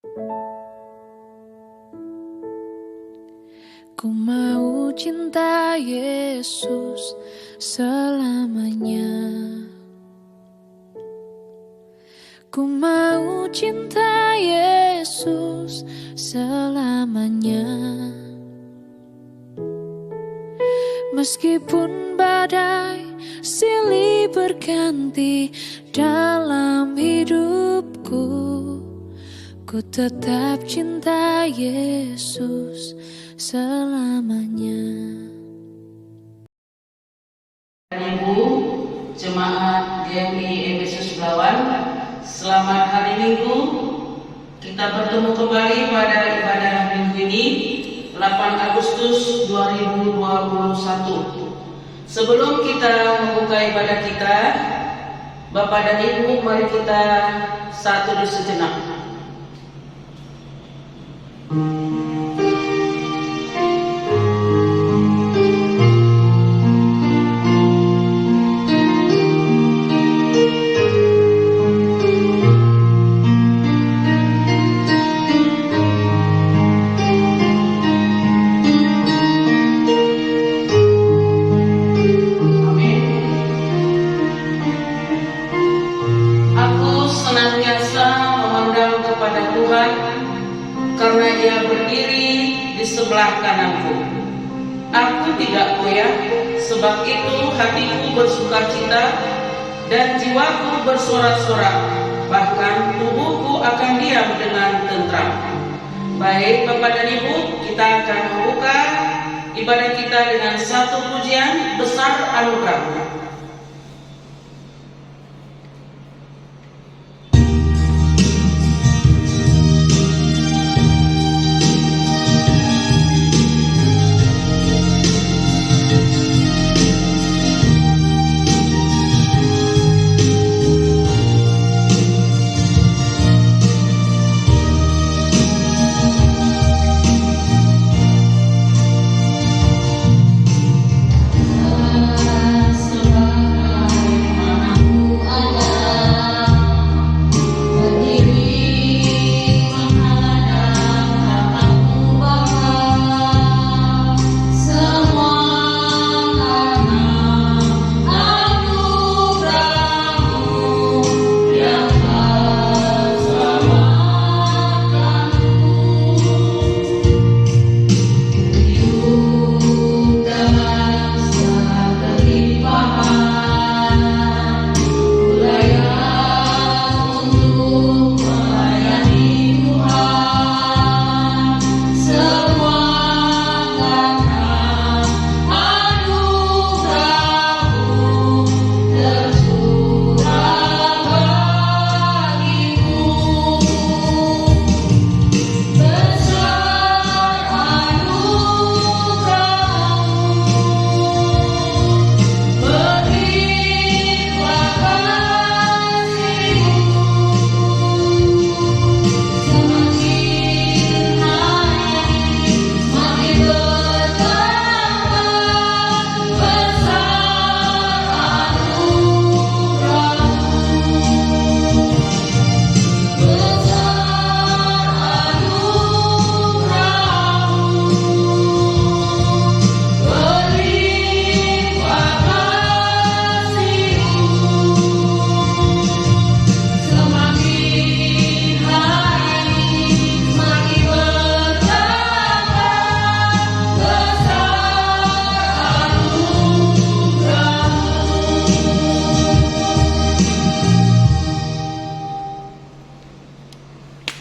Ku mau cinta Yesus selamanya. Ku mau cinta Yesus selamanya. Meskipun badai silih berganti dalam hidupku, ku tetap cinta Yesus selamanya. Ibu Jemaat GMI Efesus Belawan, selamat hari Minggu. Kita bertemu kembali pada ibadah minggu ini 8 Agustus 2021. Sebelum kita membuka ibadah kita, Bapak dan Ibu, mari kita satu dulu sejenak. Karena Ia berdiri di sebelah kananku, aku tidak goyah. Sebab itu hatiku bersukacita dan jiwaku bersorak-sorak, bahkan tubuhku akan diam dengan tentram. Baik Bapak dan Ibu, kita akan membuka ibadah kita dengan satu pujian Besar Anugerah.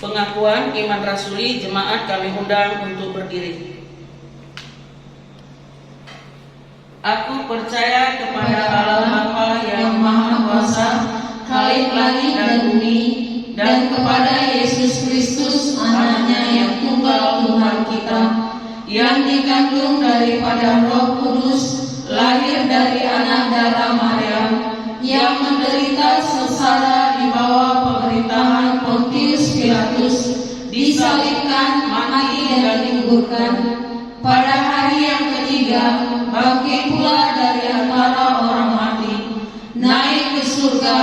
Pengakuan iman rasuli jemaat kami undang untuk berdiri. Aku percaya kepada Allah Bapa yang Maha Kuasa, Khalik langit dan bumi, dan kepada Yesus Kristus Anaknya yang tunggal Tuhan kita, yang dikandung daripada Roh Kudus, lahir dari anak darah Maryam, yang menderita sengsara di bawah pemerintahan Pontius Pilatus, disalibkan, mati dan dikuburkan. Pada hari yang ketiga, bangkit pula dari antara orang mati, naik ke surga,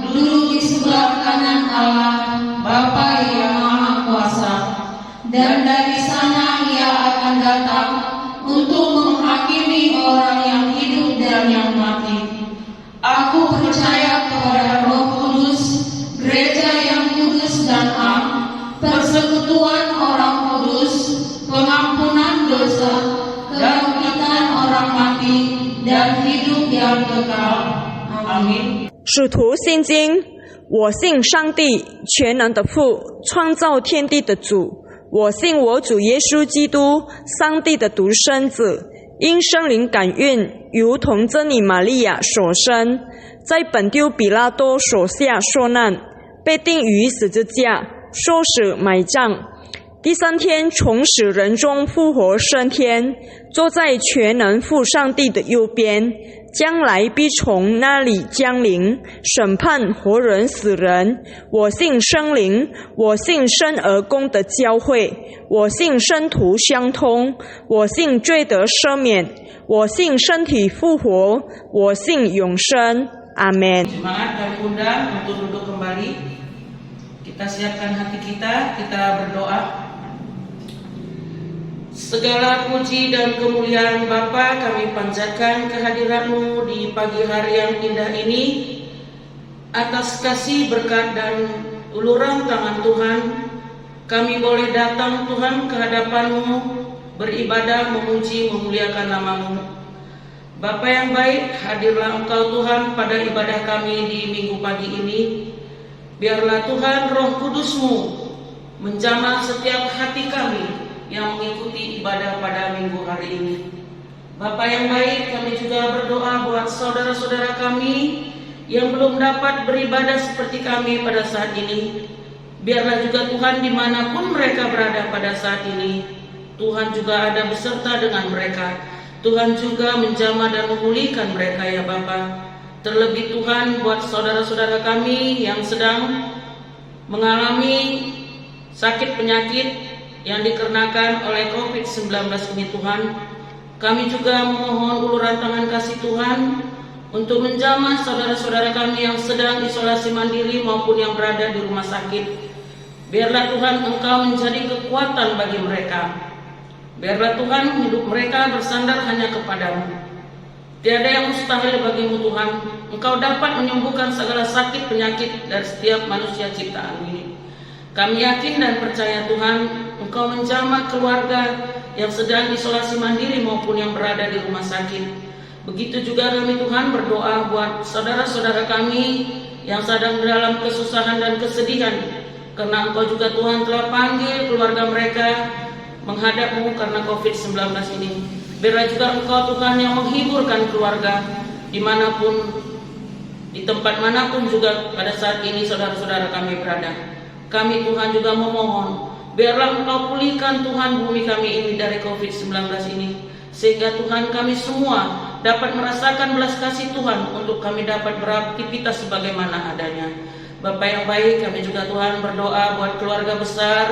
duduk di sebelah kanan Allah, Bapa yang Maha Kuasa. dan dari sana Ia akan datang untuk menghakimi orang yang hidup dan yang mati. Aku percaya kepada Roh Kudus, gereja yang kudus dan am, persekutuan orang kudus, pengampunan dosa, kebangkitan orang mati, dan hidup yang kekal. Amin. 使徒信经，我信上帝，全能的父，创造天地的主。我信我主耶稣基督，上帝的独生子，因圣灵感孕，如同真理玛利亚所生，在本丢比拉多手下受难，被钉于十字架，受死埋葬。第三天从死人中复活升天，坐在全能父上帝的右边，将来必从那里降临，审判活人死人。我信圣灵，我信生而公的教会，我信圣徒相通，我信罪得赦免，我信身体复活，我信永生。阿们。 Jemaat kami undang untuk duduk kembali. Kita siapkan hati kita, kita berdoa. Segala puji dan kemuliaan Bapa kami panjatkan kehadiran-Mu di pagi hari yang indah ini, atas kasih berkat dan uluran tangan Tuhan. Kami boleh datang Tuhan ke hadapan-Mu, beribadah, memuji, memuliakan nama-Mu. Bapa yang baik, hadirlah Engkau Tuhan pada ibadah kami di minggu pagi ini. Biarlah Tuhan Roh Kudus-Mu menjamah setiap hati kami yang mengikuti ibadah pada minggu hari ini. Bapa yang baik, kami juga berdoa buat saudara-saudara kami yang belum dapat beribadah seperti kami pada saat ini. Biarlah juga Tuhan dimanapun mereka berada pada saat ini, Tuhan juga ada beserta dengan mereka. Tuhan juga menjamah dan memulihkan mereka ya Bapa. Terlebih Tuhan buat saudara-saudara kami yang sedang mengalami sakit penyakit yang dikarenakan oleh COVID-19 ini Tuhan, kami juga memohon uluran tangan kasih Tuhan untuk menjamah saudara-saudara kami yang sedang isolasi mandiri maupun yang berada di rumah sakit. Biarlah Tuhan Engkau menjadi kekuatan bagi mereka. Biarlah Tuhan hidup mereka bersandar hanya kepadamu. Tiada yang mustahil bagimu Tuhan. Engkau dapat menyembuhkan segala sakit penyakit dari setiap manusia ciptaan ini. Kami yakin dan percaya Tuhan, Engkau menjamah keluarga yang sedang isolasi mandiri maupun yang berada di rumah sakit. Begitu juga kami Tuhan berdoa buat saudara-saudara kami yang sedang dalam kesusahan dan kesedihan. Karena Engkau juga Tuhan telah panggil keluarga mereka menghadap-Mu karena COVID-19 ini. Biarlah juga Engkau Tuhan yang menghiburkan keluarga dimanapun, di tempat manapun juga pada saat ini saudara-saudara kami berada. Kami Tuhan juga memohon, biarlah Engkau pulihkan Tuhan bumi kami ini dari COVID-19 ini, sehingga Tuhan kami semua dapat merasakan belas kasih Tuhan untuk kami dapat beraktivitas sebagaimana adanya. Bapa yang baik, kami juga Tuhan berdoa buat keluarga besar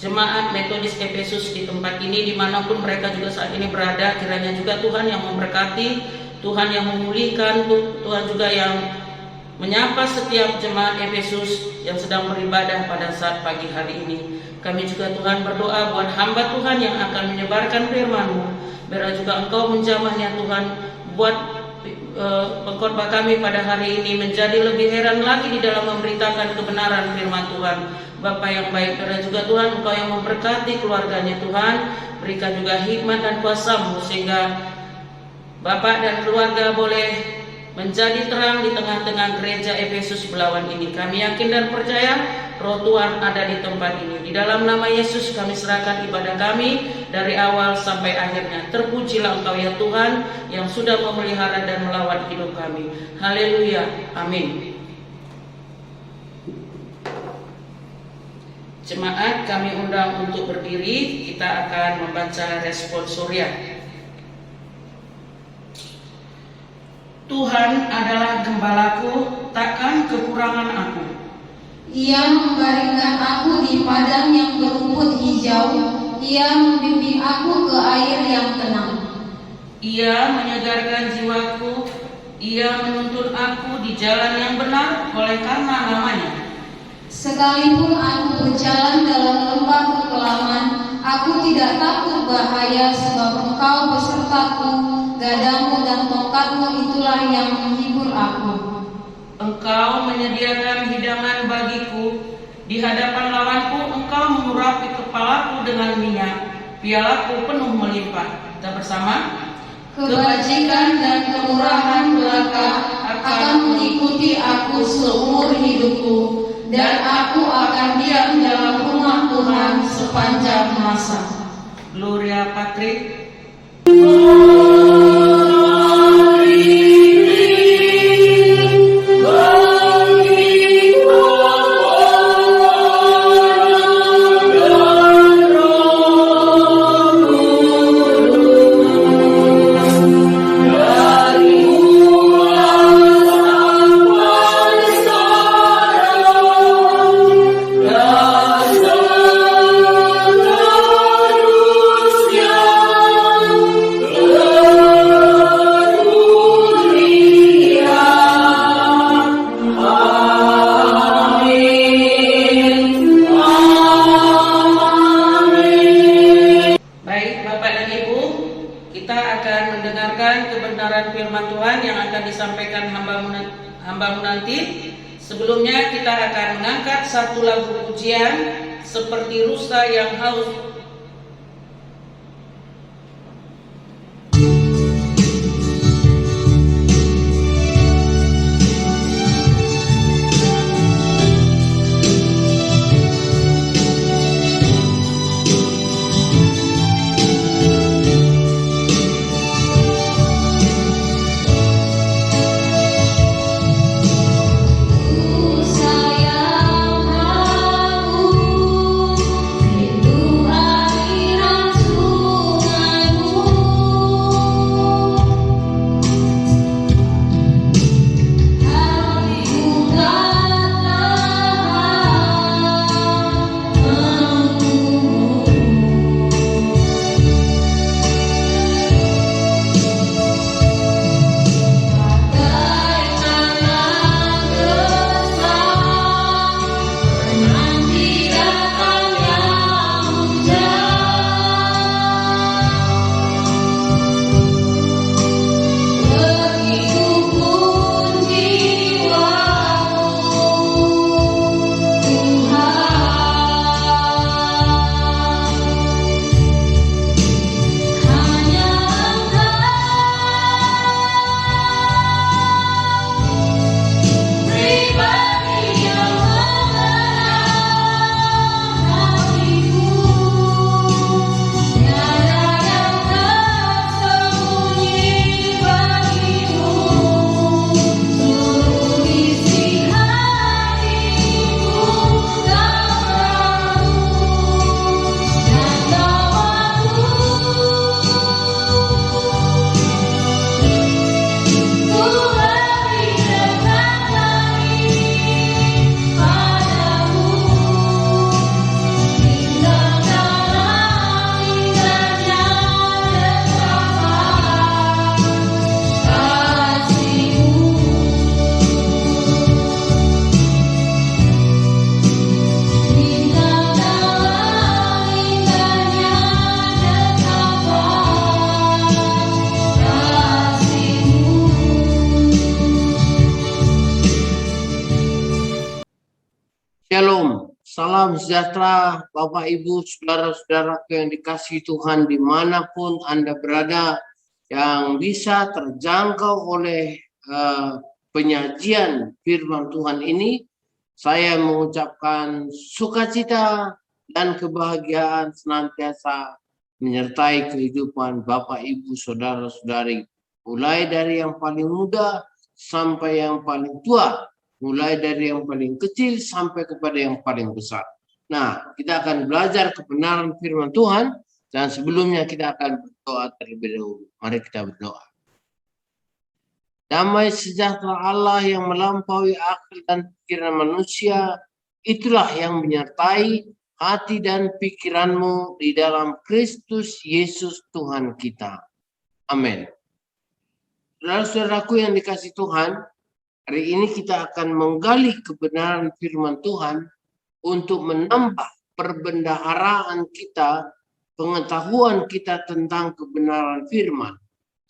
Jemaat Metodis Efesus di tempat ini, dimanapun mereka juga saat ini berada. Kiranya juga Tuhan yang memberkati, Tuhan yang memulihkan, Tuhan juga yang menyapa setiap jemaat Efesus yang sedang beribadah pada saat pagi hari ini. Kami juga Tuhan berdoa buat hamba Tuhan yang akan menyebarkan firman-Mu. Biarlah juga Engkau menjamahnya Tuhan, buat pengkhotbah kami pada hari ini menjadi lebih heran lagi di dalam memberitakan kebenaran firman Tuhan. Bapa yang baik, biarlah juga Tuhan Engkau yang memberkati keluarganya Tuhan. Berikan juga hikmat dan kuasa-Mu sehingga Bapak dan keluarga boleh menjadi terang di tengah-tengah gereja Efesus Belawan ini. Kami yakin dan percaya Roh Tuhan ada di tempat ini. Di dalam nama Yesus kami serahkan ibadah kami dari awal sampai akhirnya. Terpujilah Engkau ya Tuhan yang sudah memelihara dan melawat hidup kami. Haleluya. Amin. Jemaat kami undang untuk berdiri. Kita akan membaca responsorial. Tuhan adalah gembalaku, takkan kekurangan aku. Ia membaringkan aku di padang yang berumput hijau. Ia membimbing aku ke air yang tenang. Ia menyegarkan jiwaku. Ia menuntun aku di jalan yang benar oleh karena namanya. Sekalipun aku berjalan dalam lembah kekelaman, aku tidak takut bahaya, sebab Engkau besertaku, gadamu dan tongkatmu itulah yang menghibur aku. Engkau menyediakan hidangan bagiku, di hadapan lawanku Engkau mengurapi kepalaku dengan minyak, pialaku penuh melimpah. Kita bersama. Kebajikan dan kemurahan belaka akan mengikuti aku seumur hidupku, dan aku akan diam dalam rumah Tuhan sepanjang masa. Gloria Patri. Disampaikan hambamu nanti. Sebelumnya kita akan mengangkat satu lagu pujian, Seperti Rusa yang Haus. Shalom, salam sejahtera Bapak Ibu, saudara-saudaraku yang dikasihi Tuhan dimanapun Anda berada, yang bisa terjangkau oleh penyajian firman Tuhan ini. Saya mengucapkan sukacita dan kebahagiaan senantiasa menyertai kehidupan Bapak Ibu, saudara-saudari, mulai dari yang paling muda sampai yang paling tua, mulai dari yang paling kecil sampai kepada yang paling besar. Nah, kita akan belajar kebenaran firman Tuhan, dan sebelumnya kita akan berdoa terlebih dahulu. Mari kita berdoa. Damai sejahtera Allah yang melampaui akal dan pikiran manusia, itulah yang menyertai hati dan pikiranmu di dalam Kristus Yesus Tuhan kita. Amin. Saudara-saudaraku yang dikasihi Tuhan, hari ini kita akan menggali kebenaran firman Tuhan untuk menambah perbendaharaan kita, pengetahuan kita tentang kebenaran firman.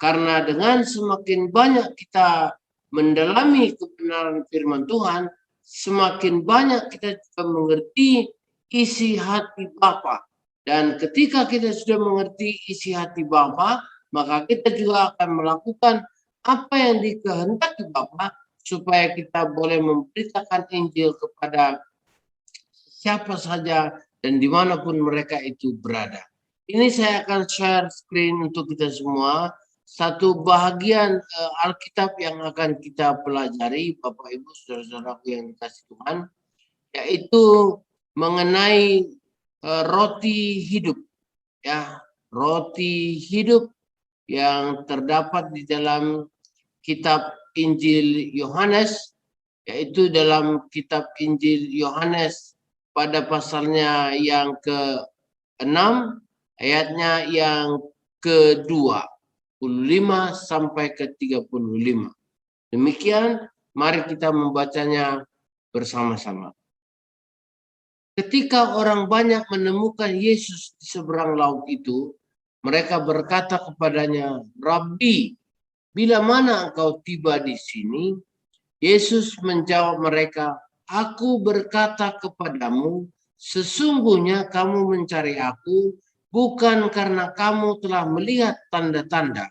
Karena dengan semakin banyak kita mendalami kebenaran firman Tuhan, semakin banyak kita juga mengerti isi hati Bapa. Dan ketika kita sudah mengerti isi hati Bapa, maka kita juga akan melakukan apa yang dikehendaki Bapa, supaya kita boleh memberitakan Injil kepada siapa saja dan dimanapun mereka itu berada. Ini saya akan share screen untuk kita semua. Satu bahagian Alkitab yang akan kita pelajari, Bapak Ibu, saudara-saudaraku yang dikasih Tuhan, yaitu mengenai roti hidup, ya, roti hidup yang terdapat di dalam kitab Injil Yohanes, yaitu dalam kitab Injil Yohanes pada pasalnya yang ke-6, ayatnya yang ke-2. 25 sampai ke 35. Demikian, mari kita membacanya bersama-sama. Ketika orang banyak menemukan Yesus di seberang laut itu, mereka berkata kepadanya, "Rabbi, bila mana engkau tiba di sini?" Yesus menjawab mereka, "Aku berkata kepadamu, sesungguhnya kamu mencari aku bukan karena kamu telah melihat tanda-tanda,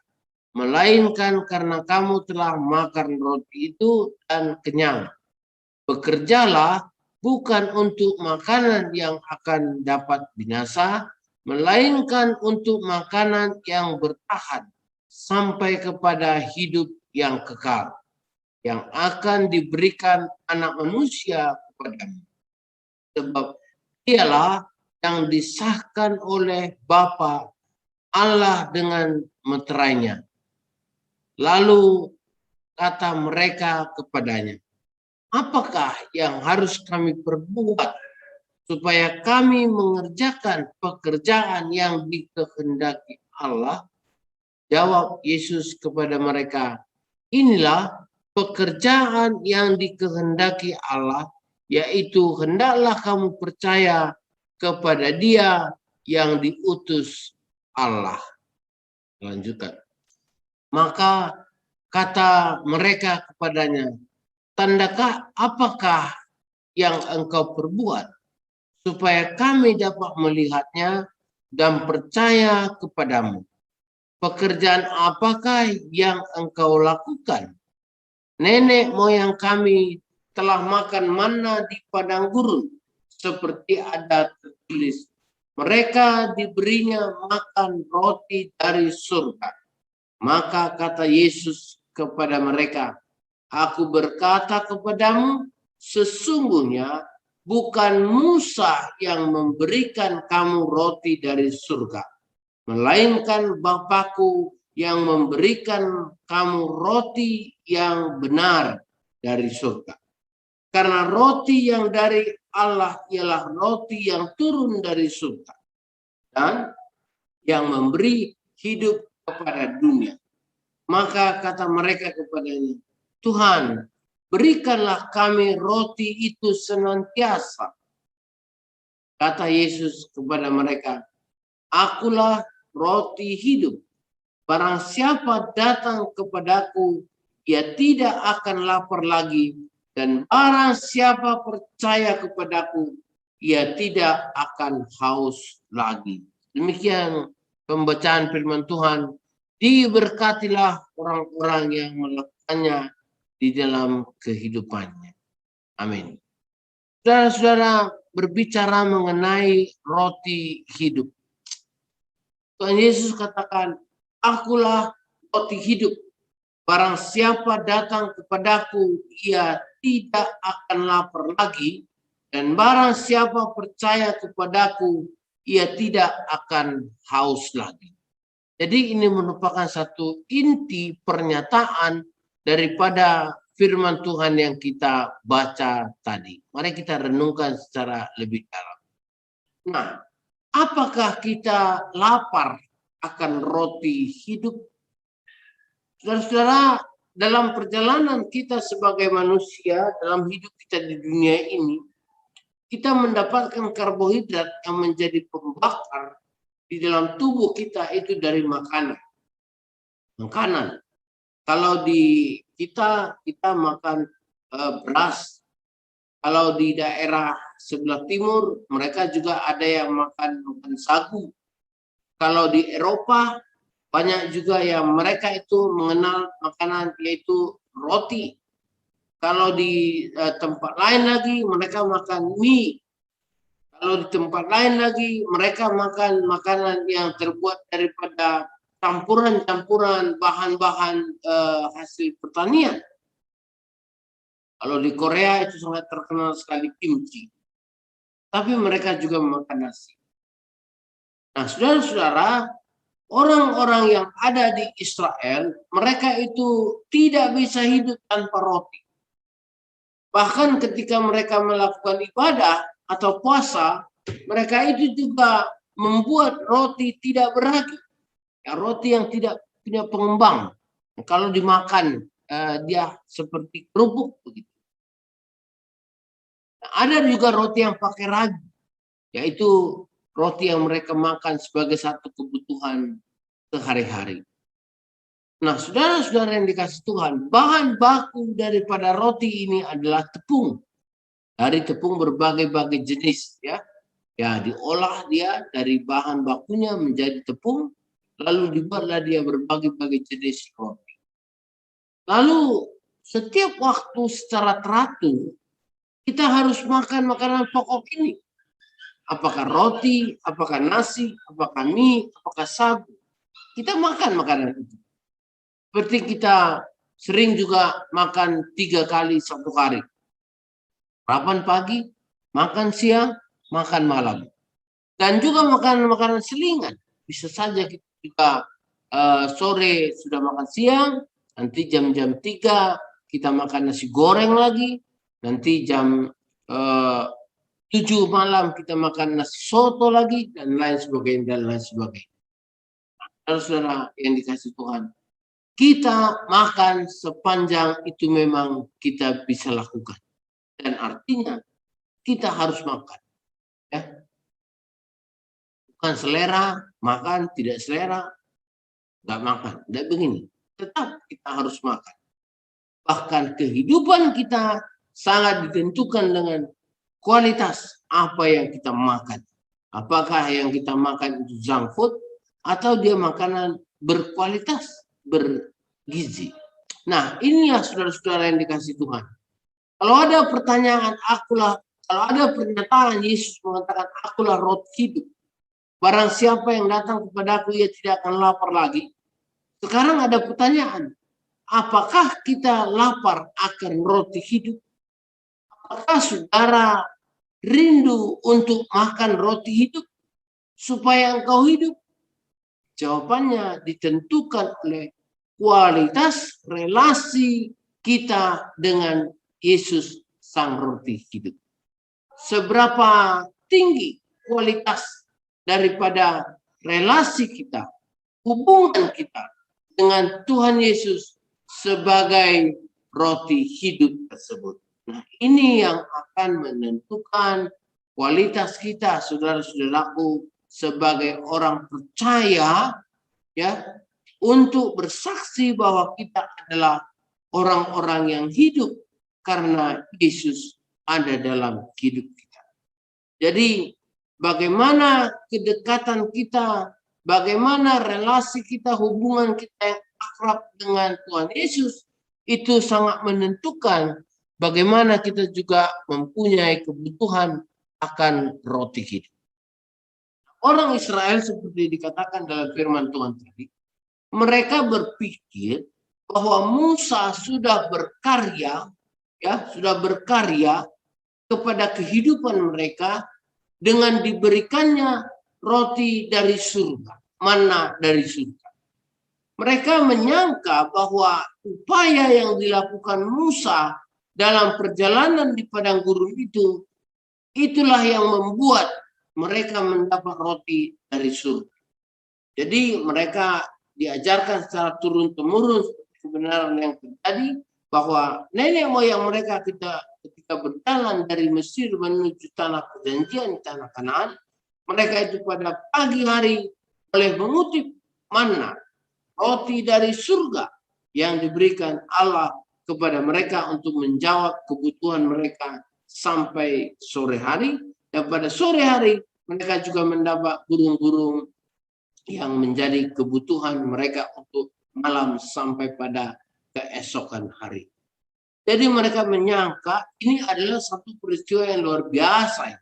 melainkan karena kamu telah makan roti itu dan kenyang. Bekerjalah bukan untuk makanan yang akan dapat binasa, melainkan untuk makanan yang bertahan sampai kepada hidup yang kekal, yang akan diberikan Anak Manusia kepadamu. Sebab dialah yang disahkan oleh Bapa Allah dengan meterainya." Lalu kata mereka kepadanya, "Apakah yang harus kami perbuat supaya kami mengerjakan pekerjaan yang dikehendaki Allah?" Jawab Yesus kepada mereka, "Inilah pekerjaan yang dikehendaki Allah, yaitu hendaklah kamu percaya kepada Dia yang diutus Allah." Lanjutkan. Maka kata mereka kepadanya, "Tandakah apakah yang engkau perbuat, supaya kami dapat melihatnya dan percaya kepadamu? Pekerjaan apakah yang engkau lakukan? Nenek moyang kami telah makan manna di padang gurun, seperti ada tertulis, mereka diberinya makan roti dari surga." Maka kata Yesus kepada mereka, "Aku berkata kepadamu, sesungguhnya bukan Musa yang memberikan kamu roti dari surga, melainkan Bapakku yang memberikan kamu roti yang benar dari surga. Karena roti yang dari Allah ialah roti yang turun dari surga dan yang memberi hidup kepada dunia." Maka kata mereka kepadanya, "Tuhan, berikanlah kami roti itu senantiasa." Kata Yesus kepada mereka, "Akulah roti hidup. Barang siapa datang kepadaku, ia tidak akan lapar lagi, dan barang siapa percaya kepadaku, ia tidak akan haus lagi." Demikian pembacaan firman Tuhan. Diberkatilah orang-orang yang melakukannya di dalam kehidupannya. Amin. Saudara-saudara, berbicara mengenai roti hidup, Tuhan Yesus katakan, "Akulah roti hidup. Barang siapa datang kepadaku, ia tidak akan lapar lagi, dan barang siapa percaya kepadaku, ia tidak akan haus lagi." Jadi ini merupakan satu inti pernyataan daripada firman Tuhan yang kita baca tadi. Mari kita renungkan secara lebih dalam. Nah, apakah kita lapar akan roti hidup? Saudara-saudara, dalam perjalanan kita sebagai manusia, dalam hidup kita di dunia ini, kita mendapatkan karbohidrat yang menjadi pembakar di dalam tubuh kita itu dari makanan. Kalau di kita makan beras. Kalau di daerah sebelah timur mereka juga ada yang makan sagu. Kalau di Eropa banyak juga yang mereka itu mengenal makanan yaitu roti. Kalau di tempat lain lagi mereka makan mie. Kalau di tempat lain lagi mereka makan makanan yang terbuat daripada campuran-campuran bahan-bahan hasil pertanian. Kalau di Korea itu sangat terkenal sekali kimchi. Tapi mereka juga makan nasi. Nah, saudara-saudara, orang-orang yang ada di Israel, mereka itu tidak bisa hidup tanpa roti. Bahkan ketika mereka melakukan ibadah atau puasa, mereka itu juga membuat roti tidak beragi. Ya, roti yang tidak punya pengembang. Kalau dimakan, dia seperti kerupuk begitu. Ada juga roti yang pakai ragi, yaitu roti yang mereka makan sebagai satu kebutuhan sehari-hari. Nah, saudara-saudara yang dikasih Tuhan, bahan baku daripada roti ini adalah tepung. Dari tepung berbagai-bagai jenis, ya. Ya, diolah dia dari bahan bakunya menjadi tepung, lalu dibuatlah dia berbagai-bagai jenis roti. Lalu setiap waktu secara teratur kita harus makan makanan pokok ini. Apakah roti, apakah nasi, apakah mie, apakah sagu. Kita makan makanan itu. Seperti kita sering juga makan 3 kali satu hari. Sarapan pagi, makan siang, makan malam. Dan juga makanan-makanan selingan. Bisa saja kita juga sore sudah makan siang, nanti jam-jam 3 kita makan nasi goreng lagi. Nanti jam 7 malam kita makan nasi soto lagi dan lain sebagainya. Saudara yang dikasih Tuhan, kita makan sepanjang itu memang kita bisa lakukan. Dan artinya kita harus makan. Ya. Bukan selera, makan, tidak selera, nggak makan. Tidak begini. Tetap kita harus makan. Bahkan kehidupan kita sangat ditentukan dengan kualitas apa yang kita makan. Apakah yang kita makan itu junk food atau dia makanan berkualitas, bergizi. Nah, inilah saudara-saudara yang dikasih Tuhan. Kalau ada pertanyaan, kalau ada pernyataan Yesus mengatakan, akulah roti hidup. Barang siapa yang datang kepadaku, ia tidak akan lapar lagi. Sekarang ada pertanyaan, apakah kita lapar akan roti hidup? Apakah saudara rindu untuk makan roti hidup supaya engkau hidup? Jawabannya ditentukan oleh kualitas relasi kita dengan Yesus Sang Roti Hidup. Seberapa tinggi kualitas daripada relasi kita, hubungan kita dengan Tuhan Yesus sebagai roti hidup tersebut. Nah, ini yang akan menentukan kualitas kita, saudara-saudaraku, sebagai orang percaya, ya, untuk bersaksi bahwa kita adalah orang-orang yang hidup karena Yesus ada dalam hidup kita. Jadi, bagaimana kedekatan kita, bagaimana relasi kita, hubungan kita yang akrab dengan Tuhan Yesus, itu sangat menentukan bagaimana kita juga mempunyai kebutuhan akan roti hidup. Orang Israel seperti dikatakan dalam firman Tuhan tadi, mereka berpikir bahwa Musa sudah berkarya, ya, sudah berkarya kepada kehidupan mereka dengan diberikannya roti dari surga, manna dari surga. Mereka menyangka bahwa upaya yang dilakukan Musa dalam perjalanan di padang gurun itu, itulah yang membuat mereka mendapat roti dari surga. Jadi mereka diajarkan secara turun-temurun kebenaran yang terjadi bahwa nenek moyang mereka ketika berjalan dari Mesir menuju tanah perjanjian, tanah Kanaan, mereka itu pada pagi hari boleh mengutip manna, roti dari surga yang diberikan Allah kepada mereka untuk menjawab kebutuhan mereka sampai sore hari. Dan pada sore hari mereka juga mendapat burung-burung yang menjadi kebutuhan mereka untuk malam sampai pada keesokan hari. Jadi mereka menyangka ini adalah satu peristiwa yang luar biasa.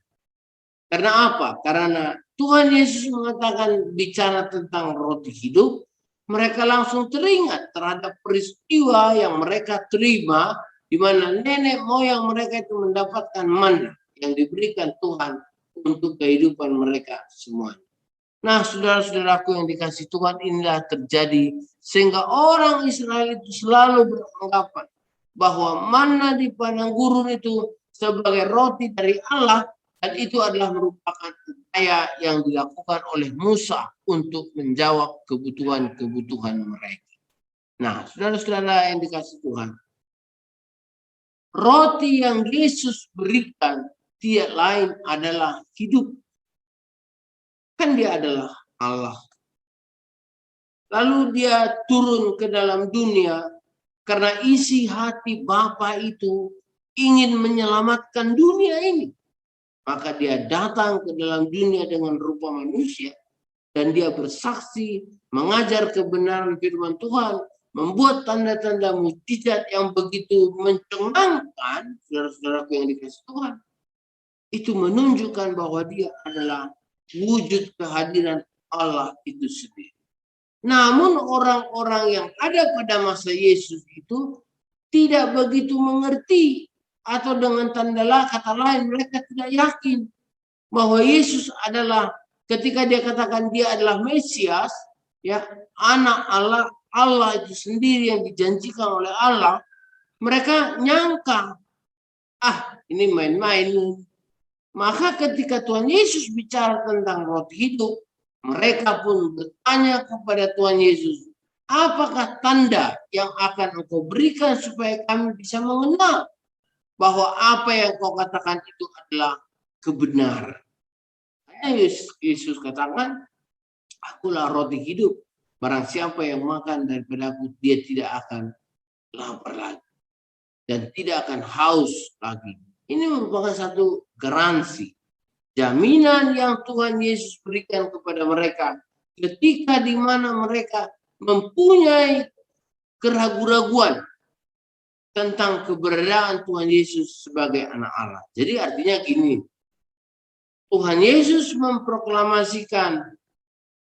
Karena apa? Karena Tuhan Yesus mengatakan bicara tentang roti hidup, mereka langsung teringat terhadap peristiwa yang mereka terima di mana nenek moyang mereka itu mendapatkan manna yang diberikan Tuhan untuk kehidupan mereka semuanya. Nah, saudara-saudaraku yang dikasih Tuhan, inilah terjadi sehingga orang Israel itu selalu beranggapan bahwa manna di padang gurun itu sebagai roti dari Allah, dan itu adalah merupakan upaya yang dilakukan oleh Musa untuk menjawab kebutuhan-kebutuhan mereka. Nah, saudara-saudara yang dikasih Tuhan, roti yang Yesus berikan tidak lain adalah hidup. Kan dia adalah Allah. Lalu dia turun ke dalam dunia karena isi hati Bapa itu ingin menyelamatkan dunia ini. Maka dia datang ke dalam dunia dengan rupa manusia. Dan dia bersaksi, mengajar kebenaran firman Tuhan, membuat tanda-tanda mukjizat yang begitu mencengangkan, saudara-saudaraku yang dikasih Tuhan. Itu menunjukkan bahwa dia adalah wujud kehadiran Allah itu sendiri. Namun orang-orang yang ada pada masa Yesus itu tidak begitu mengerti, atau dengan kata lain mereka tidak yakin bahwa Yesus adalah, ketika dia katakan dia adalah Mesias, ya, anak Allah, Allah itu sendiri yang dijanjikan oleh Allah, mereka nyangka, ini main-main. Maka ketika Tuhan Yesus bicara tentang roti hidup, mereka pun bertanya kepada Tuhan Yesus, apakah tanda yang akan Engkau berikan supaya kami bisa mengenal bahwa apa yang kau katakan itu adalah kebenaran. Yesus katakan, akulah roti hidup. Barang siapa yang makan daripada aku, dia tidak akan lapar lagi. Dan tidak akan haus lagi. Ini merupakan satu garansi. Jaminan yang Tuhan Yesus berikan kepada mereka. Ketika di mana mereka mempunyai keraguan-raguan tentang keberadaan Tuhan Yesus sebagai anak Allah. Jadi artinya gini, Tuhan Yesus memproklamasikan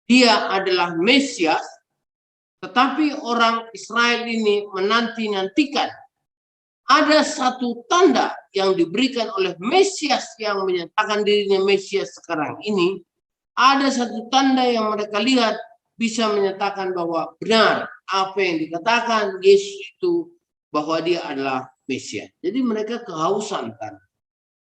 dia adalah Mesias, tetapi orang Israel ini menanti-nantikan ada satu tanda yang diberikan oleh Mesias yang menyatakan dirinya Mesias sekarang ini. Ada satu tanda yang mereka lihat bisa menyatakan bahwa benar apa yang dikatakan Yesus itu, bahwa dia adalah Mesias. Jadi mereka kehausan kan.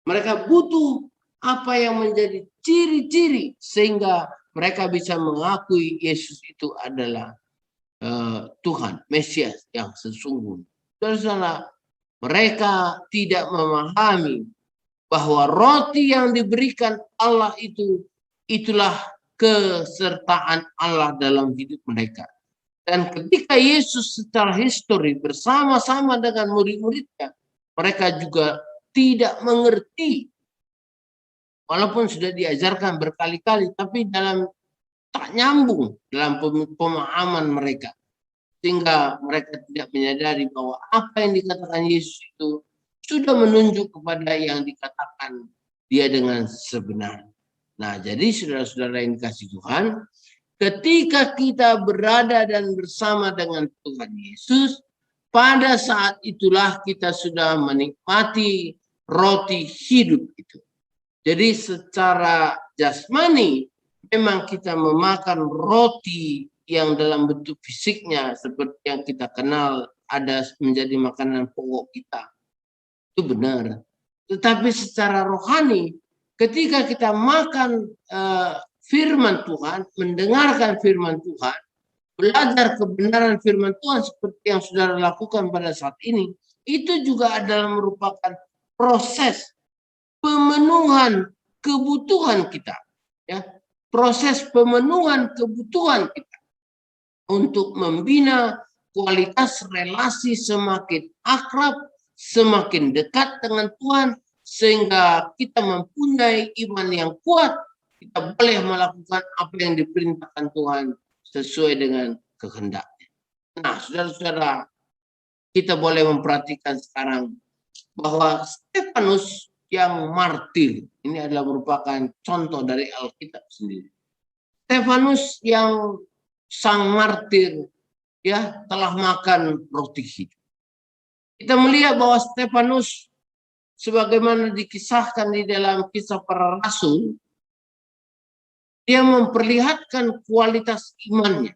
Mereka butuh apa yang menjadi ciri-ciri sehingga mereka bisa mengakui Yesus itu adalah Tuhan, Mesias yang sesungguhnya. Saudara, mereka tidak memahami bahwa roti yang diberikan Allah itu, itulah kesertaan Allah dalam hidup mereka. Dan ketika Yesus secara histori bersama-sama dengan murid-muridnya, mereka juga tidak mengerti. Walaupun sudah diajarkan berkali-kali, tapi tak nyambung dalam pemahaman mereka. Sehingga mereka tidak menyadari bahwa apa yang dikatakan Yesus itu sudah menunjuk kepada yang dikatakan dia dengan sebenarnya. Nah, jadi saudara-saudara yang dikasih Tuhan, ketika kita berada dan bersama dengan Tuhan Yesus, pada saat itulah kita sudah menikmati roti hidup itu. Jadi secara jasmani, memang kita memakan roti yang dalam bentuk fisiknya seperti yang kita kenal ada menjadi makanan pokok kita. Itu benar. Tetapi secara rohani, ketika kita makan firman Tuhan, mendengarkan firman Tuhan, belajar kebenaran firman Tuhan seperti yang saudara lakukan pada saat ini, itu juga adalah merupakan proses pemenuhan kebutuhan kita, ya, proses pemenuhan kebutuhan kita untuk membina kualitas relasi semakin akrab, semakin dekat dengan Tuhan, sehingga kita mempunyai iman yang kuat, kita boleh melakukan apa yang diperintahkan Tuhan sesuai dengan kehendaknya. Nah, saudara-saudara, kita boleh memperhatikan sekarang bahwa Stefanus yang martir, ini adalah merupakan contoh dari Alkitab sendiri. Stefanus yang sang martir, ya, telah makan roti hidup. Kita melihat bahwa Stefanus, sebagaimana dikisahkan di dalam Kisah Para Rasul, dia memperlihatkan kualitas imannya.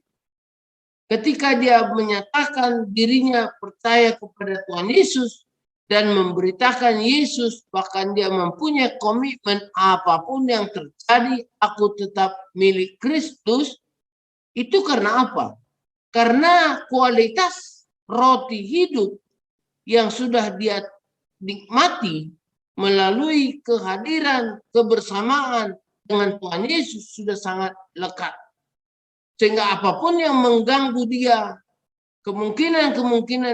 Ketika dia menyatakan dirinya percaya kepada Tuhan Yesus dan memberitakan Yesus, bahkan dia mempunyai komitmen apapun yang terjadi, aku tetap milik Kristus. Itu karena apa? Karena kualitas roti hidup yang sudah dia nikmati melalui kehadiran, kebersamaan dengan Tuhan Yesus sudah sangat lekat. Sehingga apapun yang mengganggu dia, kemungkinan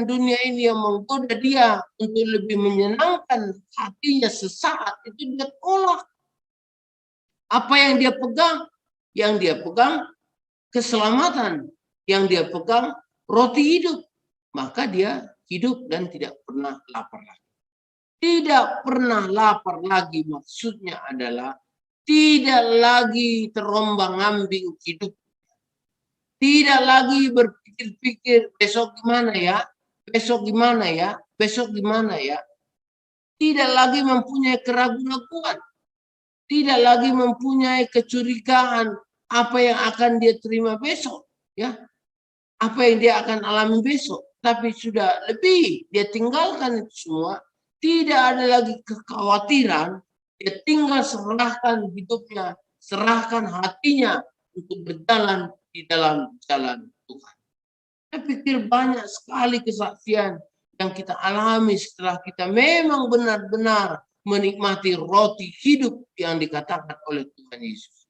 dunia ini yang menggoda dia untuk lebih menyenangkan hatinya sesaat, itu dia tolak. Apa yang dia pegang? Yang dia pegang keselamatan. Yang dia pegang roti hidup. Maka dia hidup dan tidak pernah lapar lagi. Tidak pernah lapar lagi maksudnya adalah tidak lagi terombang-ambing hidup. Tidak lagi berpikir-pikir besok gimana ya, besok gimana ya, besok gimana ya. Tidak lagi mempunyai keraguan-raguan. Tidak lagi mempunyai kecurigaan apa yang akan dia terima besok, ya. Apa yang dia akan alami besok. Tapi sudah lebih, dia tinggalkan itu semua. Tidak ada lagi kekhawatiran. Dia tinggal serahkan hidupnya, serahkan hatinya untuk berjalan di dalam jalan Tuhan. Saya pikir banyak sekali kesaksian yang kita alami setelah kita memang benar-benar menikmati roti hidup yang dikatakan oleh Tuhan Yesus.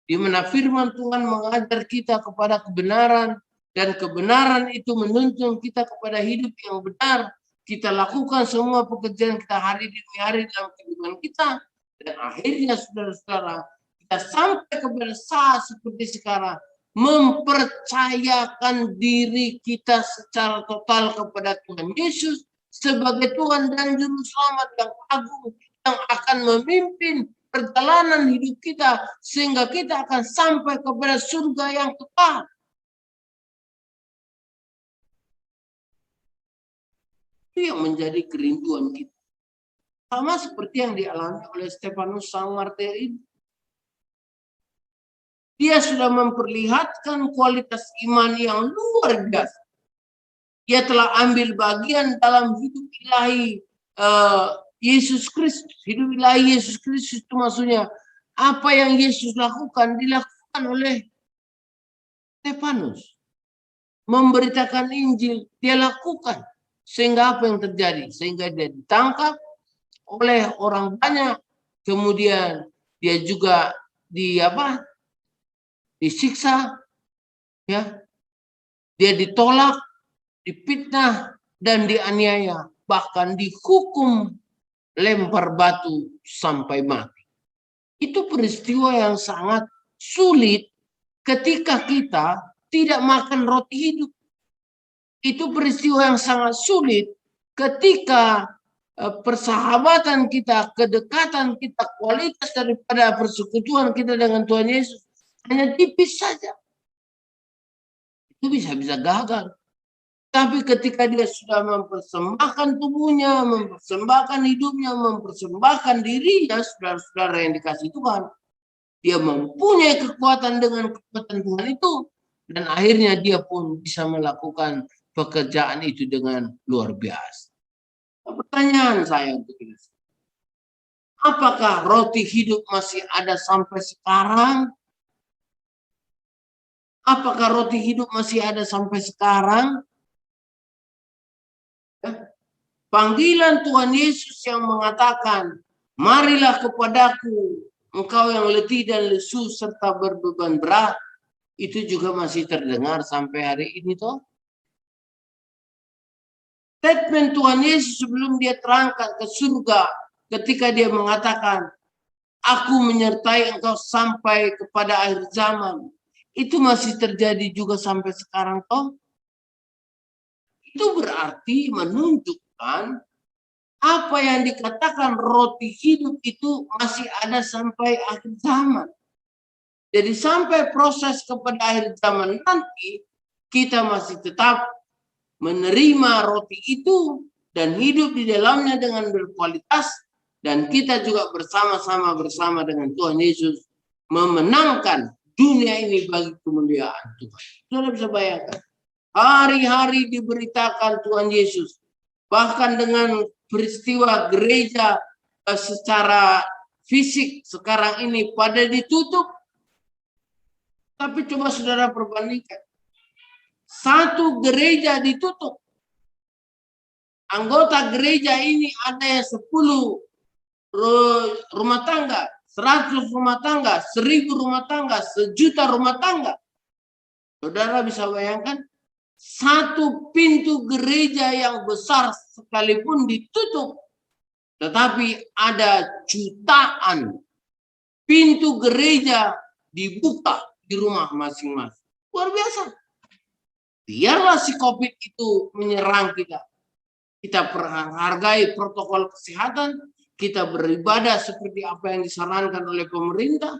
Di mana firman Tuhan mengajar kita kepada kebenaran, dan kebenaran itu menuntun kita kepada hidup yang benar. Kita lakukan semua pekerjaan kita hari demi hari dalam kehidupan kita, dan akhirnya saudara-saudara, kita sampai kepada saat seperti sekarang, mempercayakan diri kita secara total kepada Tuhan Yesus sebagai Tuhan dan Juru Selamat yang agung, yang akan memimpin perjalanan hidup kita sehingga kita akan sampai kepada surga yang kekal. Itu yang menjadi kerinduan kita. Sama seperti yang dialami oleh Stefanus sang martir ini. Dia sudah memperlihatkan kualitas iman yang luar biasa. Dia telah ambil bagian dalam hidup ilahi Yesus Kristus. Hidup ilahi Yesus Kristus itu maksudnya apa yang Yesus lakukan dilakukan oleh Stefanus. Memberitakan Injil dia lakukan. Sehingga apa yang terjadi? Sehingga dia ditangkap oleh orang banyak. Kemudian dia juga disiksa, ya, dia ditolak, difitnah dan dianiaya, bahkan dihukum lempar batu sampai mati. Itu peristiwa yang sangat sulit ketika kita tidak makan roti hidup. Itu peristiwa yang sangat sulit ketika persahabatan kita, kedekatan kita, kualitas daripada persekutuan kita dengan Tuhan Yesus hanya tipis saja. Itu bisa gagal. Tapi ketika dia sudah mempersembahkan tubuhnya, mempersembahkan hidupnya, mempersembahkan dirinya, saudara-saudara yang dikasih Tuhan, dia mempunyai kekuatan dengan kekuatan Tuhan itu, dan akhirnya dia pun bisa melakukan pekerjaan itu dengan luar biasa. Pertanyaan saya untuk ini, apakah roti hidup masih ada sampai sekarang? Apakah roti hidup masih ada sampai sekarang? Panggilan Tuhan Yesus yang mengatakan, marilah kepadaku, engkau yang letih dan lesu serta berbeban berat, itu juga masih terdengar sampai hari ini toh. Statement Tuhan Yesus sebelum dia terangkat ke surga, ketika dia mengatakan, aku menyertai engkau sampai kepada akhir zaman, itu masih terjadi juga sampai sekarang toh. Itu berarti menunjukkan apa yang dikatakan roti hidup itu masih ada sampai akhir zaman. Jadi sampai proses kepada akhir zaman nanti, kita masih tetap menerima roti itu dan hidup di dalamnya dengan berkualitas, dan kita juga bersama dengan Tuhan Yesus memenangkan dunia ini bagi kemuliaan Tuhan. Saudara bisa bayangkan, hari-hari diberitakan Tuhan Yesus, bahkan dengan peristiwa gereja secara fisik sekarang ini pada ditutup. Tapi coba saudara perbandingkan, satu gereja ditutup, anggota gereja ini ada yang 10 rumah tangga, 100 rumah tangga, 1000 rumah tangga, 1.000.000 rumah tangga. Saudara bisa bayangkan, satu pintu gereja yang besar sekalipun ditutup, tetapi ada jutaan pintu gereja dibuka di rumah masing-masing. Luar biasa. Biarlah si COVID itu menyerang kita. Kita hargai protokol kesehatan, kita beribadah seperti apa yang disarankan oleh pemerintah,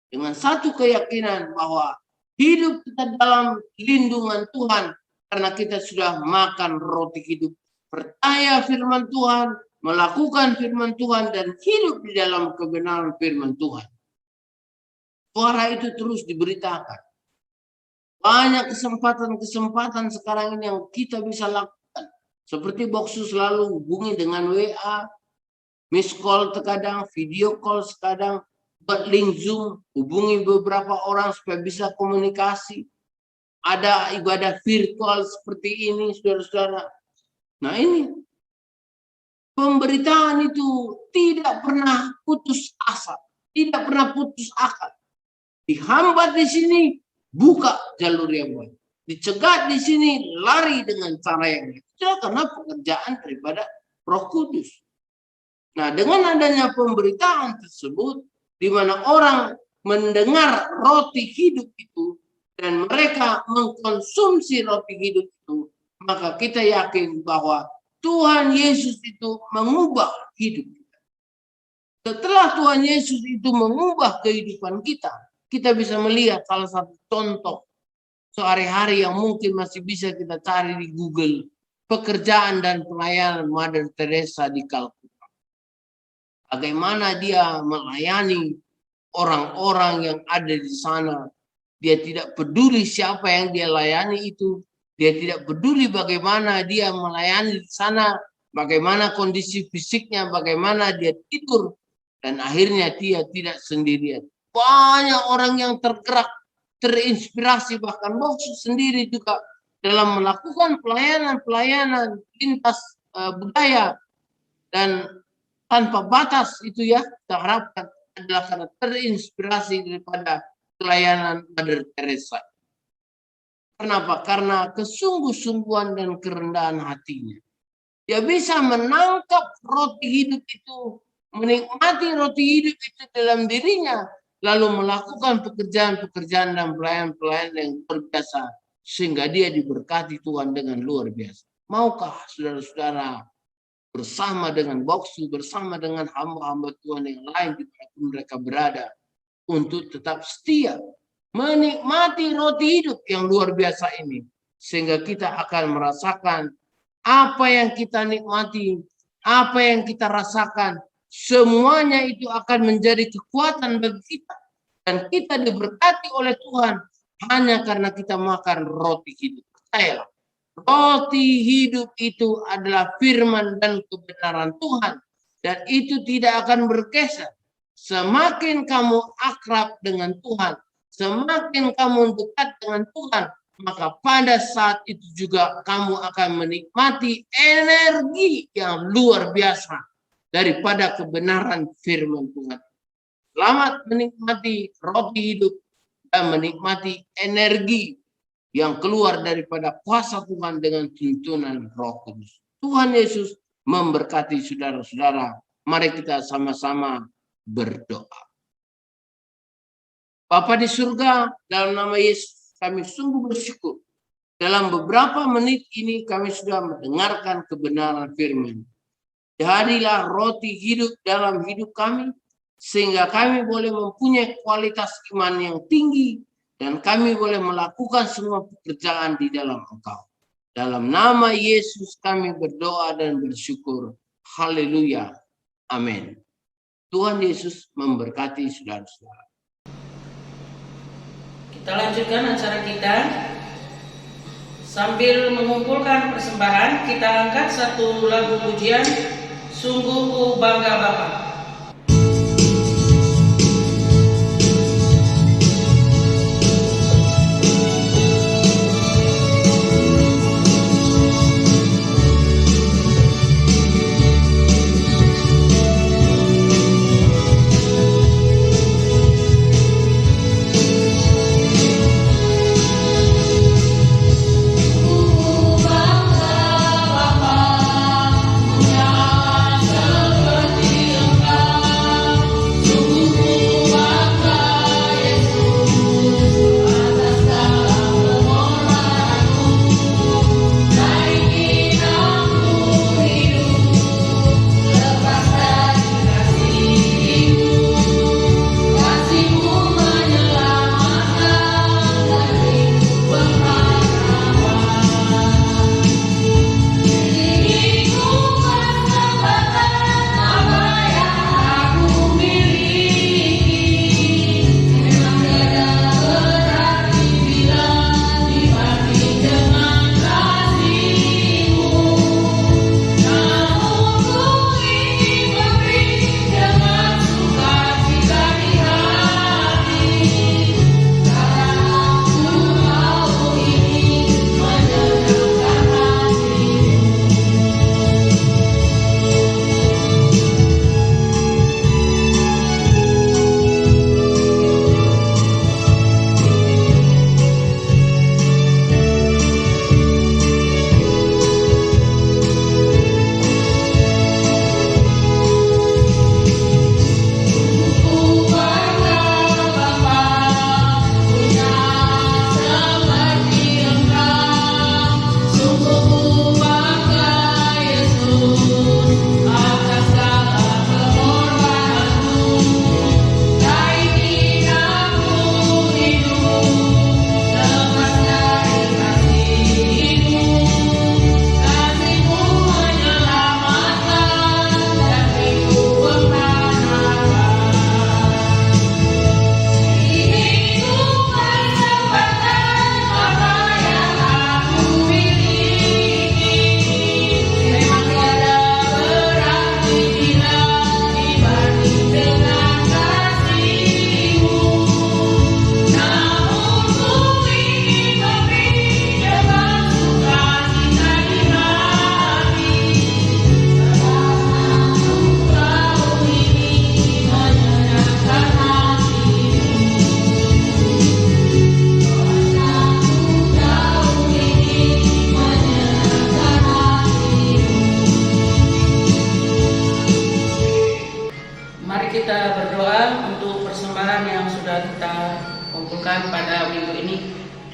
dengan satu keyakinan bahwa hidup kita dalam lindungan Tuhan, karena kita sudah makan roti hidup. Percaya firman Tuhan, melakukan firman Tuhan, dan hidup di dalam kebenaran firman Tuhan. Suara itu terus diberitakan. Banyak kesempatan-kesempatan sekarang ini yang kita bisa lakukan. Seperti Boksu selalu hubungi dengan WA, miss call terkadang, video call sekadang, buat link Zoom, hubungi beberapa orang supaya bisa komunikasi. Ada ibadah virtual seperti ini, saudara-saudara. Nah ini, pemberitaan itu tidak pernah putus asa, tidak pernah putus akal. Dihambat di sini, buka jalur yang baik. Dicegat di sini, lari dengan cara yang baik. Itu karena pekerjaan daripada Roh Kudus. Nah, dengan adanya pemberitaan tersebut, di mana orang mendengar roti hidup itu, dan mereka mengkonsumsi roti hidup itu, maka kita yakin bahwa Tuhan Yesus itu mengubah hidup kita. Setelah Tuhan Yesus itu mengubah kehidupan kita, kita bisa melihat salah satu contoh sehari-hari yang mungkin masih bisa kita cari di Google, pekerjaan dan pelayanan Mother Teresa di Kalkuta. Bagaimana dia melayani orang-orang yang ada di sana. Dia tidak peduli siapa yang dia layani itu. Dia tidak peduli bagaimana dia melayani di sana, bagaimana kondisi fisiknya, bagaimana dia tidur. Dan akhirnya dia tidak sendirian. Banyak orang yang tergerak, terinspirasi, bahkan Boksu sendiri juga dalam melakukan pelayanan lintas budaya dan tanpa batas itu ya, kita harapkan adalah karena terinspirasi daripada pelayanan Mother Teresa. Kenapa? Karena kesungguh-sungguhan dan kerendahan hatinya. Dia bisa menangkap roti hidup itu, menikmati roti hidup itu dalam dirinya, lalu melakukan pekerjaan-pekerjaan dan pelayanan-pelayanan yang luar biasa, sehingga dia diberkati Tuhan dengan luar biasa. Maukah saudara-saudara bersama dengan Boksu, bersama dengan hamba-hamba Tuhan yang lain di mana mereka berada, untuk tetap setia menikmati roti hidup yang luar biasa ini, sehingga kita akan merasakan apa yang kita nikmati, apa yang kita rasakan, semuanya itu akan menjadi kekuatan bagi kita, dan kita diberkati oleh Tuhan hanya karena kita makan roti hidup. Percayalah, roti hidup itu adalah firman dan kebenaran Tuhan, dan itu tidak akan bergeser. Semakin kamu akrab dengan Tuhan, semakin kamu dekat dengan Tuhan, maka pada saat itu juga kamu akan menikmati energi yang luar biasa daripada kebenaran firman Tuhan. Selamat menikmati roti hidup dan menikmati energi yang keluar daripada kuasa Tuhan dengan tuntunan Roh Kudus. Tuhan Yesus memberkati saudara-saudara. Mari kita sama-sama berdoa. Bapa di surga, dalam nama Yesus kami sungguh bersyukur. Dalam beberapa menit ini kami sudah mendengarkan kebenaran firman. Jadilah roti hidup dalam hidup kami, sehingga kami boleh mempunyai kualitas iman yang tinggi, dan kami boleh melakukan semua pekerjaan di dalam Engkau. Dalam nama Yesus kami berdoa dan bersyukur. Haleluya. Amin. Tuhan Yesus memberkati saudara-saudara. Kita lanjutkan acara kita. Sambil mengumpulkan persembahan, kita angkat satu lagu pujian, Sungguh Ku Bangga Bapa.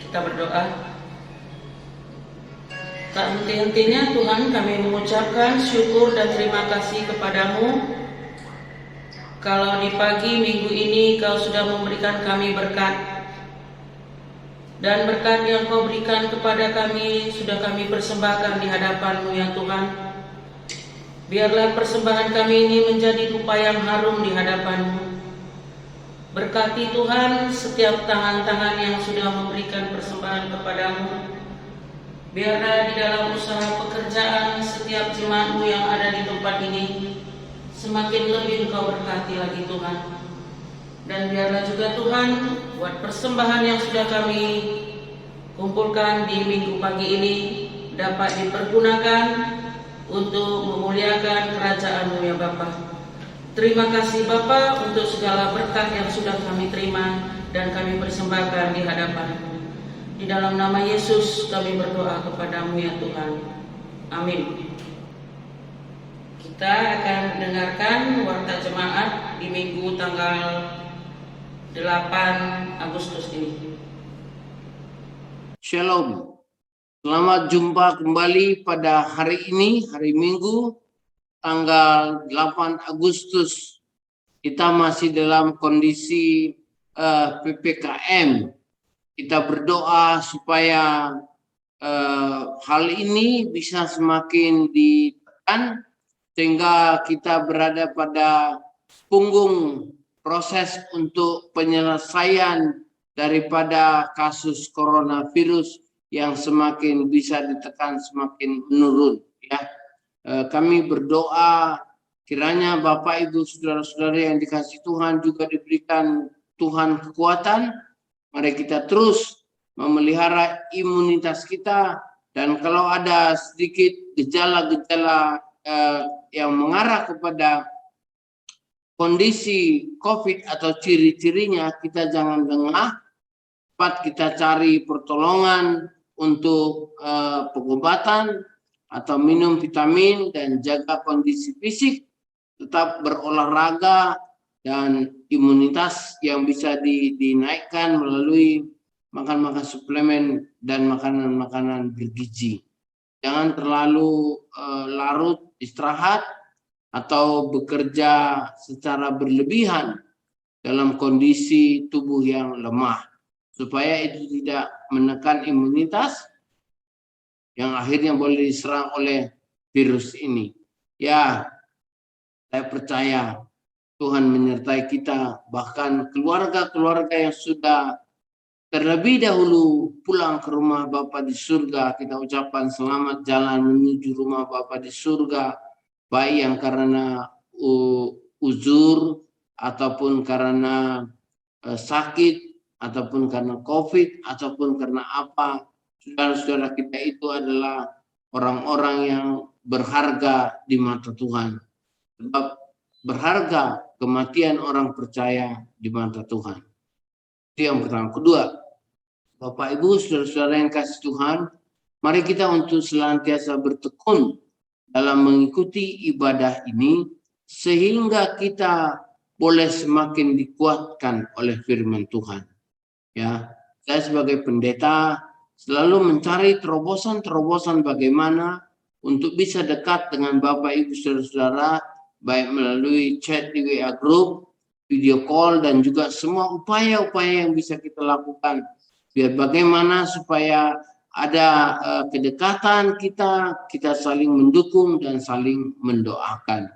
Kita berdoa. Tak henti-hentinya Tuhan, kami mengucapkan syukur dan terima kasih kepadamu. Kalau di pagi minggu ini Kau sudah memberikan kami berkat, dan berkat yang Kau berikan kepada kami sudah kami persembahkan di hadapan-Mu ya Tuhan. Biarlah persembahan kami ini menjadi dupa yang harum di hadapan-Mu. Berkati Tuhan setiap tangan-tangan yang sudah memberikan persembahan kepadamu. Biarlah di dalam usaha pekerjaan setiap jemaat-Mu yang ada di tempat ini semakin lebih Engkau berkati lagi Tuhan. Dan biarlah juga Tuhan buat persembahan yang sudah kami kumpulkan di minggu pagi ini dapat dipergunakan untuk memuliakan kerajaan-Mu ya Bapa. Terima kasih Bapa untuk segala berkat yang sudah kami terima dan kami persembahkan di hadapan-Mu. Di dalam nama Yesus kami berdoa kepada-Mu ya Tuhan. Amin. Kita akan mendengarkan warta jemaat di minggu tanggal 8 Agustus ini. Shalom. Selamat jumpa kembali pada hari ini, hari Minggu, tanggal 8 Agustus. Kita masih dalam kondisi PPKM. Kita berdoa supaya hal ini bisa semakin ditekan, sehingga kita berada pada punggung proses untuk penyelesaian daripada kasus coronavirus yang semakin bisa ditekan, semakin menurun. Ya, kami berdoa kiranya Bapak Ibu saudara-saudara yang dikasihi Tuhan juga diberikan Tuhan kekuatan. Mari kita terus memelihara imunitas kita, dan kalau ada sedikit gejala-gejala yang mengarah kepada kondisi COVID atau ciri-cirinya, kita jangan lengah, cepat kita cari pertolongan untuk pengobatan atau minum vitamin dan jaga kondisi fisik, tetap berolahraga dan imunitas yang bisa dinaikkan melalui makan suplemen dan makanan-makanan bergizi. Jangan terlalu larut istirahat atau bekerja secara berlebihan dalam kondisi tubuh yang lemah, supaya itu tidak menekan imunitas yang akhirnya boleh diserang oleh virus ini. Ya, saya percaya Tuhan menyertai kita, bahkan keluarga-keluarga yang sudah terlebih dahulu pulang ke rumah Bapa di surga, kita ucapkan selamat jalan menuju rumah Bapa di surga, baik yang karena uzur ataupun karena sakit ataupun karena COVID ataupun karena apa. Saudara-saudara kita itu adalah orang-orang yang berharga di mata Tuhan. Sebab berharga kematian orang percaya di mata Tuhan. Itu yang pertama. Kedua, Bapak Ibu saudara-saudara yang kasih Tuhan, mari kita untuk senantiasa bertekun dalam mengikuti ibadah ini, sehingga kita boleh semakin dikuatkan oleh firman Tuhan. Ya, saya sebagai pendeta selalu mencari terobosan-terobosan bagaimana untuk bisa dekat dengan Bapak Ibu saudara-saudara, baik melalui chat di WA Group, video call, dan juga semua upaya-upaya yang bisa kita lakukan. Biar bagaimana supaya ada kedekatan kita saling mendukung dan saling mendoakan.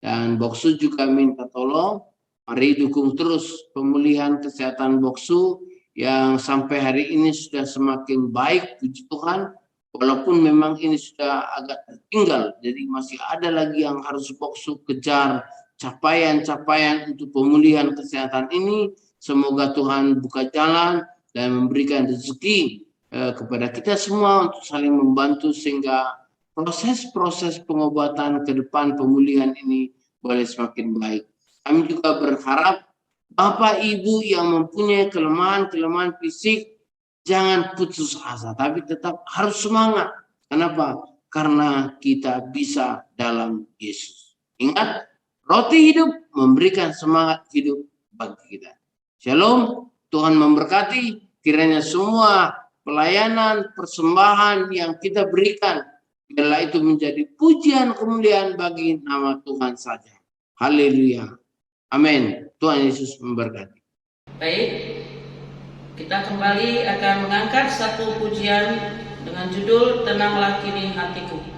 Dan Boksu juga minta tolong, mari dukung terus pemulihan kesehatan Boksu yang sampai hari ini sudah semakin baik, puji Tuhan. Walaupun memang ini sudah agak tertinggal, jadi masih ada lagi yang harus Boksu kejar, capaian-capaian untuk pemulihan kesehatan ini. Semoga Tuhan buka jalan dan memberikan rezeki kepada kita semua untuk saling membantu, sehingga proses-proses pengobatan ke depan pemulihan ini boleh semakin baik. Kami juga berharap Bapak Ibu yang mempunyai kelemahan-kelemahan fisik jangan putus asa, tapi tetap harus semangat. Kenapa? Karena kita bisa dalam Yesus. Ingat, roti hidup memberikan semangat hidup bagi kita. Shalom, Tuhan memberkati. Kiranya semua pelayanan, persembahan yang kita berikan, biarlah itu menjadi pujian kemuliaan bagi nama Tuhan saja. Haleluya. Amin. Tuhan Yesus memberkati. Baik, kita kembali akan mengangkat satu pujian dengan judul Tenanglah Kini Hatiku. Hatiku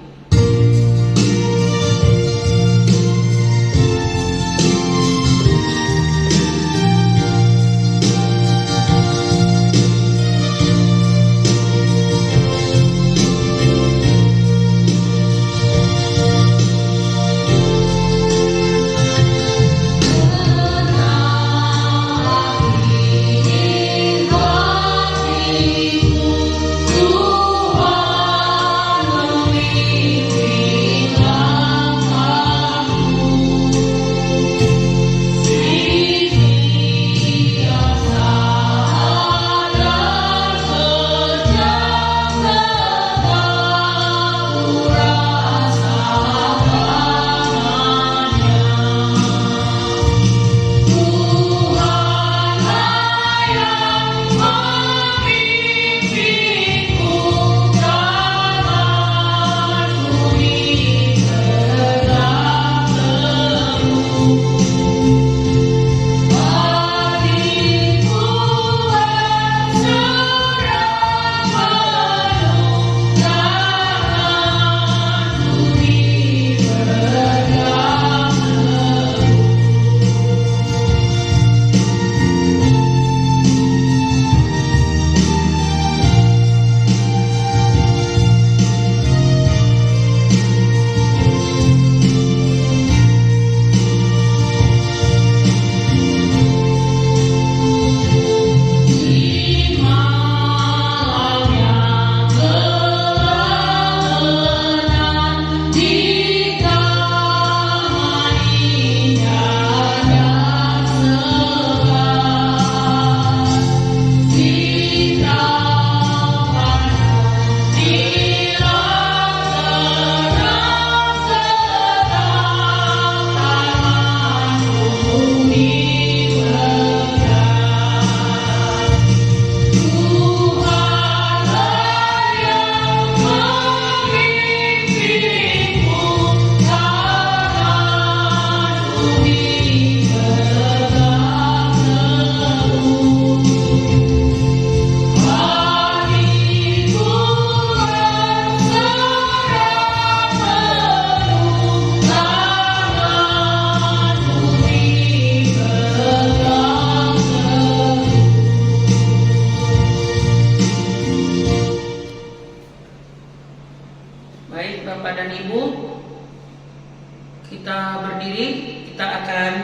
akan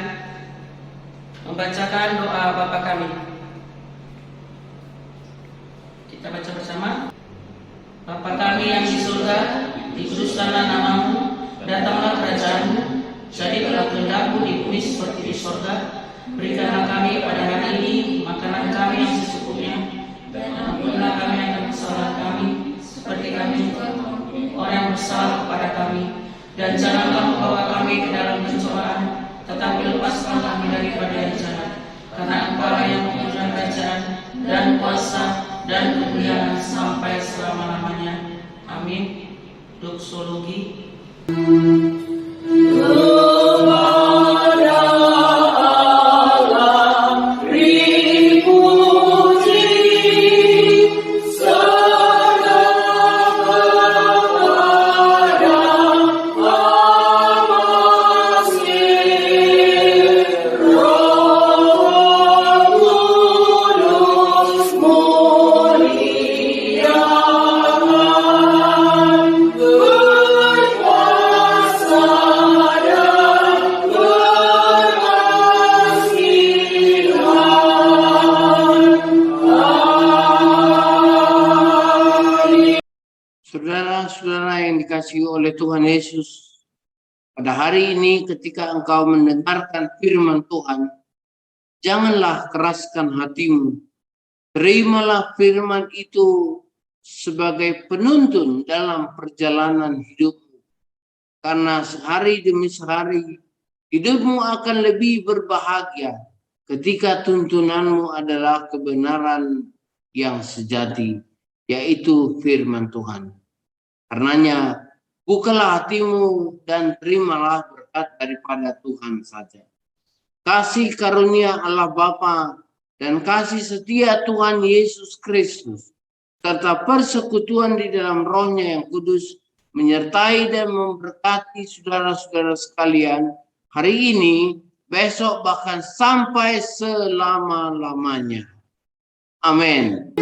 membacakan doa Bapa kami. Kita baca bersama. Bapa kami yang di surga, dikuduskanlah namamu, datanglah kerajaanmu, jadilah kehendakmu di bumi seperti di surga. Berikanlah kami pada hari ini makanan kami yang secukupnya, dan ampunilah kami akan kesalahan kami, seperti kami juga orang yang bersalah kepada kami. Dan janganlah membawa kami ke dalam pencobaan, tetapi lepaskan kami daripada yang jahat. Karena Engkau yang mempunyai kerajaan dan kuasa dan kemuliaan sampai selama-lamanya. Amin. Doksologi. Saudara-saudara yang dikasihi oleh Tuhan Yesus, pada hari ini ketika engkau mendengarkan firman Tuhan, janganlah keraskan hatimu. Terimalah firman itu sebagai penuntun dalam perjalanan hidupmu. Karena sehari demi sehari, hidupmu akan lebih berbahagia ketika tuntunanmu adalah kebenaran yang sejati, yaitu firman Tuhan. Karenanya, bukalah hatimu dan terimalah berkat daripada Tuhan saja. Kasih karunia Allah Bapa dan kasih setia Tuhan Yesus Kristus, serta persekutuan di dalam Roh-Nya yang kudus, menyertai dan memberkati saudara-saudara sekalian hari ini, besok, bahkan sampai selama-lamanya. Amin.